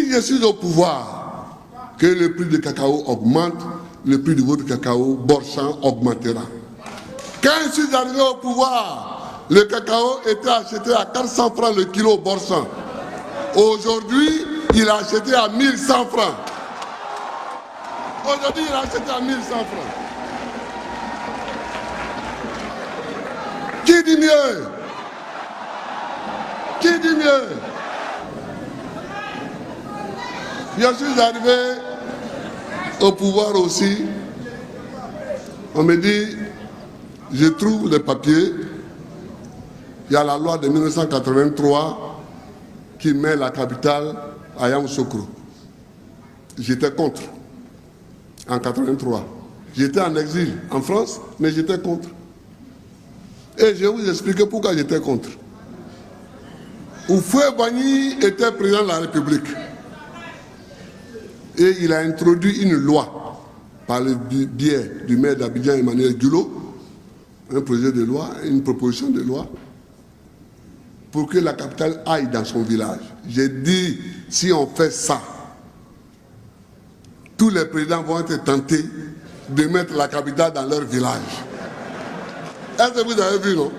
si je suis au pouvoir, que le prix du cacao augmente, le prix de votre cacao Borchamp augmentera. Quand je suis arrivé au pouvoir, le cacao était acheté à 400 francs le kilo Borchamp. Aujourd'hui, il est acheté à 1100 francs. Aujourd'hui, il est acheté à 1100 francs. Qui dit mieux? Qui dit mieux? Je suis arrivé au pouvoir aussi. On me dit, je trouve les papiers. Il y a la loi de 1983 qui met la capitale à Yamoussoukro. J'étais contre. En 1983. J'étais en exil en France, mais j'étais contre. Et je vais vous expliquer pourquoi j'étais contre. Houphouët-Boigny était président de la République. Et il a introduit une loi par le biais du maire d'Abidjan, Emmanuel Dulo, un projet de loi, une proposition de loi, pour que la capitale aille dans son village. J'ai dit, si on fait ça, tous les présidents vont être tentés de mettre la capitale dans leur village. Est-ce que vous avez vu, non?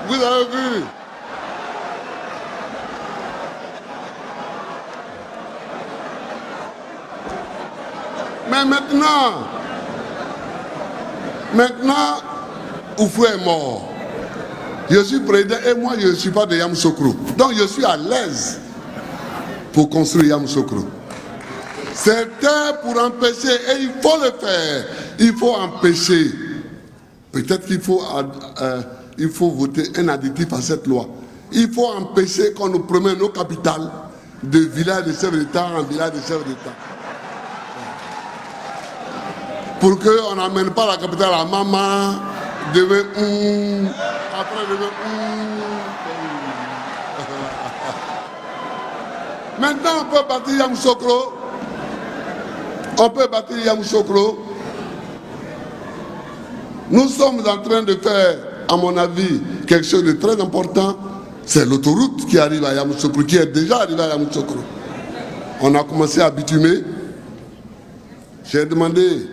Vous avez vu? Mais maintenant, Houphouët est mort. Je suis président et moi je ne suis pas de Yamoussoukro. Donc je suis à l'aise pour construire Yamoussoukro. C'était pour empêcher, et il faut le faire. Il faut empêcher. Peut-être qu'il faut voter un additif à cette loi. Il faut empêcher qu'on nous promène nos capitales de village de chef d'État en village de chef d'État. Pour qu'on n'amène pas la capitale à Mama, après Maintenant, on peut bâtir Yamoussoukro. On peut bâtir Yamoussoukro. Nous sommes en train de faire, à mon avis, quelque chose de très important. C'est l'autoroute qui arrive à Yamoussoukro, qui est déjà arrivée à Yamoussoukro. On a commencé à bitumer. J'ai demandé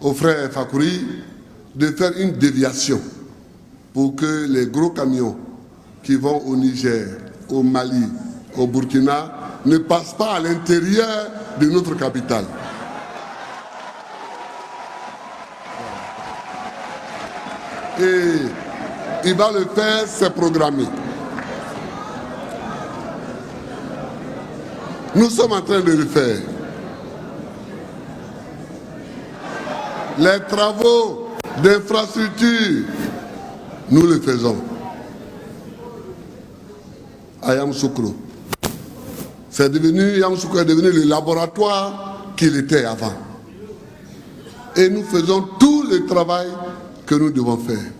au frère Fakouri de faire une déviation pour que les gros camions qui vont au Niger, au Mali, au Burkina ne passent pas à l'intérieur de notre capitale. Et il va le faire, c'est programmé. Nous sommes en train de le faire. Les travaux d'infrastructure, nous le faisons. À Yamoussoukro. Yamoussoukro est devenu le laboratoire qu'il était avant. Et nous faisons tout le travail que nous devons faire.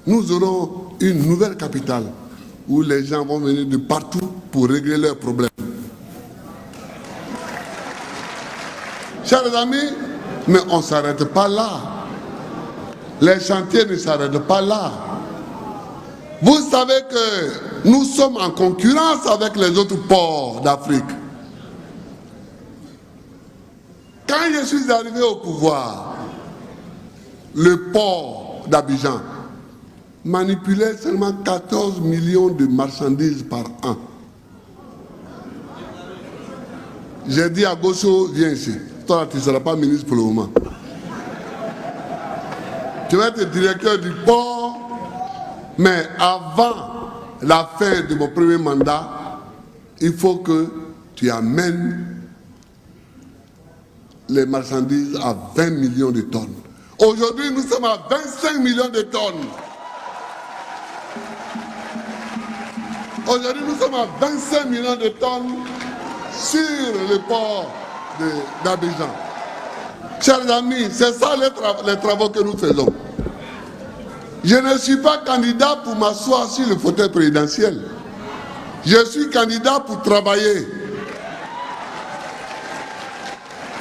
Nous aurons une nouvelle capitale où les gens vont venir de partout pour régler leurs problèmes. Chers amis, mais on ne s'arrête pas là. Les chantiers ne s'arrêtent pas là. Vous savez que nous sommes en concurrence avec les autres ports d'Afrique. Quand je suis arrivé au pouvoir, le port d'Abidjan manipulait seulement 14 millions de marchandises par an. J'ai dit à Gosso, viens ici. Toi, tu ne seras pas ministre pour le moment. Tu vas être directeur du port, mais avant la fin de mon premier mandat, il faut que tu amènes les marchandises à 20 millions de tonnes. Aujourd'hui, nous sommes à 25 millions de tonnes. Aujourd'hui, nous sommes à 25 millions de tonnes sur le port d'Abidjan. Chers amis, c'est ça les travaux que nous faisons. Je ne suis pas candidat pour m'asseoir sur le fauteuil présidentiel. Je suis candidat pour travailler.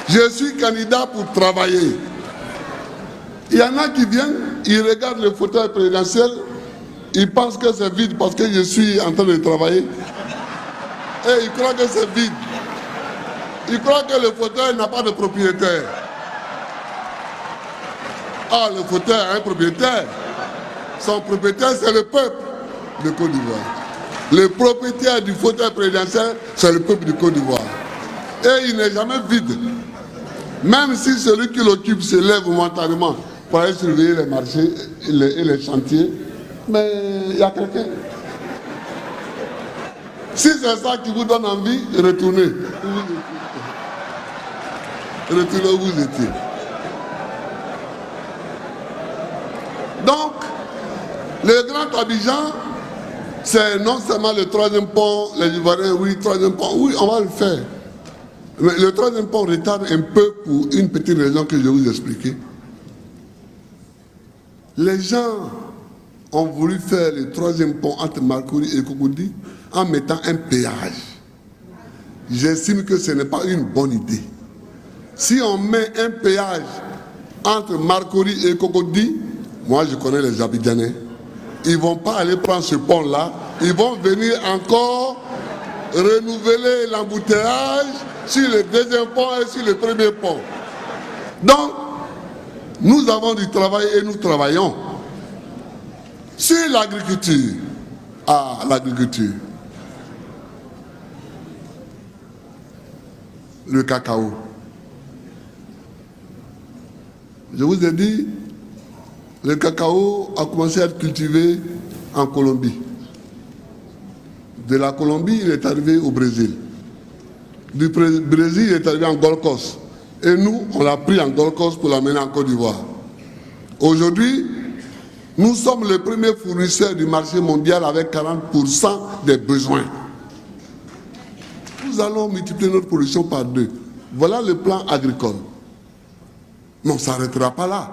Je suis candidat pour travailler. Il y en a qui viennent, ils regardent le fauteuil présidentiel, ils pensent que c'est vide parce que je suis en train de travailler. Et ils croient que c'est vide. Ils croient que le fauteuil n'a pas de propriétaire. Ah, le fauteuil a un propriétaire. Son propriétaire, c'est le peuple de Côte d'Ivoire. Le propriétaire du fauteuil présidentiel, c'est le peuple de Côte d'Ivoire. Et il n'est jamais vide. Même si celui qui l'occupe se lève momentanément pour aller surveiller les marchés et les chantiers, mais il y a quelqu'un. Si c'est ça qui vous donne envie, retournez. Retournez où vous étiez. Donc, le Grand Abidjan, c'est non seulement le troisième pont, les Ivoiriens, oui, troisième pont, oui, on va le faire. Mais le troisième pont retarde un peu pour une petite raison que je vais vous expliquer. Les gens ont voulu faire le troisième pont entre Marcory et Cocody en mettant un péage. J'estime que ce n'est pas une bonne idée. Si on met un péage entre Marcory et Cocody, moi je connais les Abidjanais, ils ne vont pas aller prendre ce pont-là, ils vont venir encore renouveler l'embouteillage sur le deuxième pont et sur le premier pont. Donc, nous avons du travail et nous travaillons. Sur l'agriculture, l'agriculture, le cacao. Je vous ai dit, le cacao a commencé à être cultivé en Colombie. De la Colombie, il est arrivé au Brésil. Du Brésil, il est arrivé en Gold Coast. Et nous, on l'a pris en Gold Coast pour l'amener en Côte d'Ivoire. Aujourd'hui, nous sommes le premier fournisseur du marché mondial avec 40% des besoins. Nous allons multiplier notre production par 2. Voilà le plan agricole. Mais on ne s'arrêtera pas là.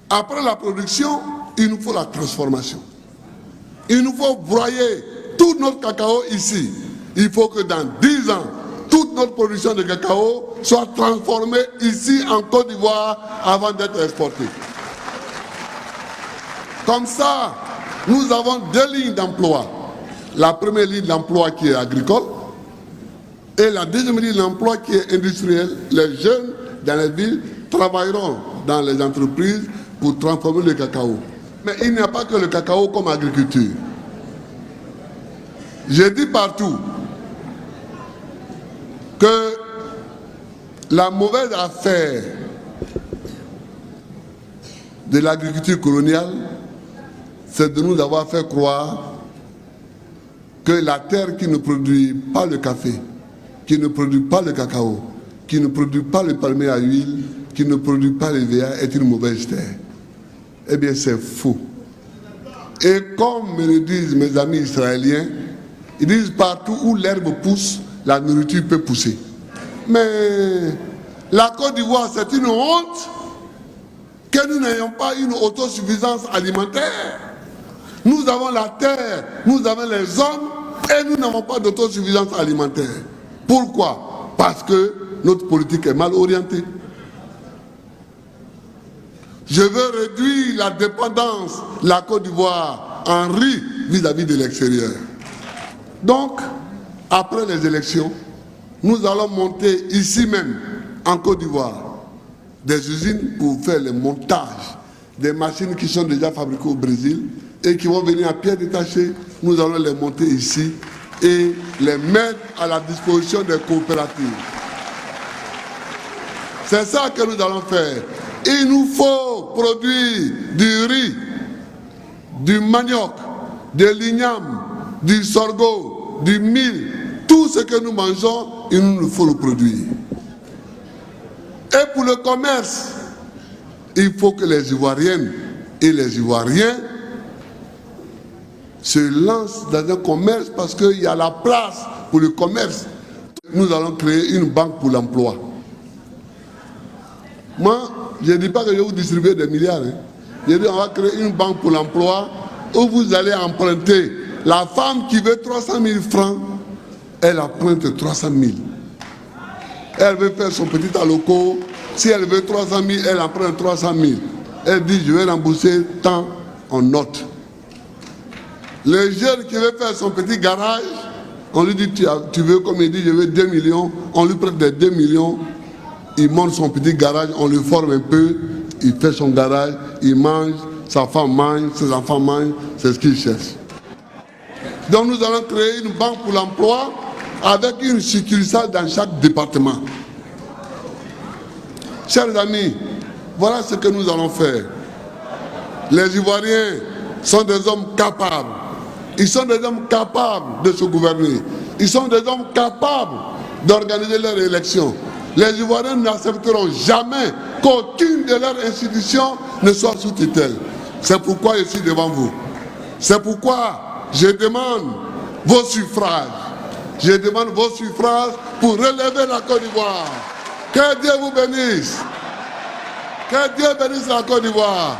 Après la production, il nous faut la transformation. Il nous faut broyer tout notre cacao ici. Il faut que dans 10 ans, toute notre production de cacao soit transformée ici en Côte d'Ivoire avant d'être exportée. Comme ça, nous avons 2 lignes d'emploi. La première ligne d'emploi qui est agricole et la deuxième ligne d'emploi qui est industrielle. Les jeunes dans les villes travailleront dans les entreprises pour transformer le cacao. Mais il n'y a pas que le cacao comme agriculture. J'ai dit partout que la mauvaise affaire de l'agriculture coloniale, c'est de nous avoir fait croire que la terre qui ne produit pas le café, qui ne produit pas le cacao, qui ne produit pas le palmier à huile, qui ne produit pas les VA est une mauvaise terre. Eh bien, c'est faux. Et comme me le disent mes amis israéliens, ils disent partout où l'herbe pousse, la nourriture peut pousser. Mais la Côte d'Ivoire, c'est une honte que nous n'ayons pas une autosuffisance alimentaire. Nous avons la terre, nous avons les hommes et nous n'avons pas d'autosuffisance alimentaire. Pourquoi? Parce que notre politique est mal orientée. Je veux réduire la dépendance de la Côte d'Ivoire en riz vis-à-vis de l'extérieur. Donc, après les élections, nous allons monter ici même, en Côte d'Ivoire, des usines pour faire le montage des machines qui sont déjà fabriquées au Brésil et qui vont venir à pied détaché. Nous allons les monter ici et les mettre à la disposition des coopératives. C'est ça que nous allons faire. Il nous faut produire du riz, du manioc, de l'igname, du sorgho, du mil. Tout ce que nous mangeons, il nous faut le produire. Et pour le commerce, il faut que les Ivoiriennes et les Ivoiriens se lancent dans un commerce parce qu'il y a la place pour le commerce. Nous allons créer une banque pour l'emploi. Moi, je ne dis pas que je vais vous distribuer des milliards. Je dis qu'on va créer une banque pour l'emploi où vous allez emprunter La femme qui veut 300 000 francs, elle emprunte 300 000. Elle veut faire son petit aloco. Si elle veut 300 000, elle emprunte 300 000. Elle dit, je vais rembourser tant en notes. Le jeune qui veut faire son petit garage, on lui dit, tu veux, comme il dit, je veux 2 millions. On lui prête des 2 millions. Il monte son petit garage, on le forme un peu. Il fait son garage, il mange, sa femme mange, ses enfants mangent. C'est ce qu'il cherche. Donc nous allons créer une banque pour l'emploi avec une succursale dans chaque département. Chers amis, voilà ce que nous allons faire. Les Ivoiriens sont des hommes capables. Ils sont des hommes capables de se gouverner. Ils sont des hommes capables d'organiser leurs élections. Les Ivoiriens n'accepteront jamais qu'aucune de leurs institutions ne soit sous tutelle. C'est pourquoi je suis devant vous. C'est pourquoi je demande vos suffrages. Je demande vos suffrages pour relever la Côte d'Ivoire. Que Dieu vous bénisse. Que Dieu bénisse la Côte d'Ivoire.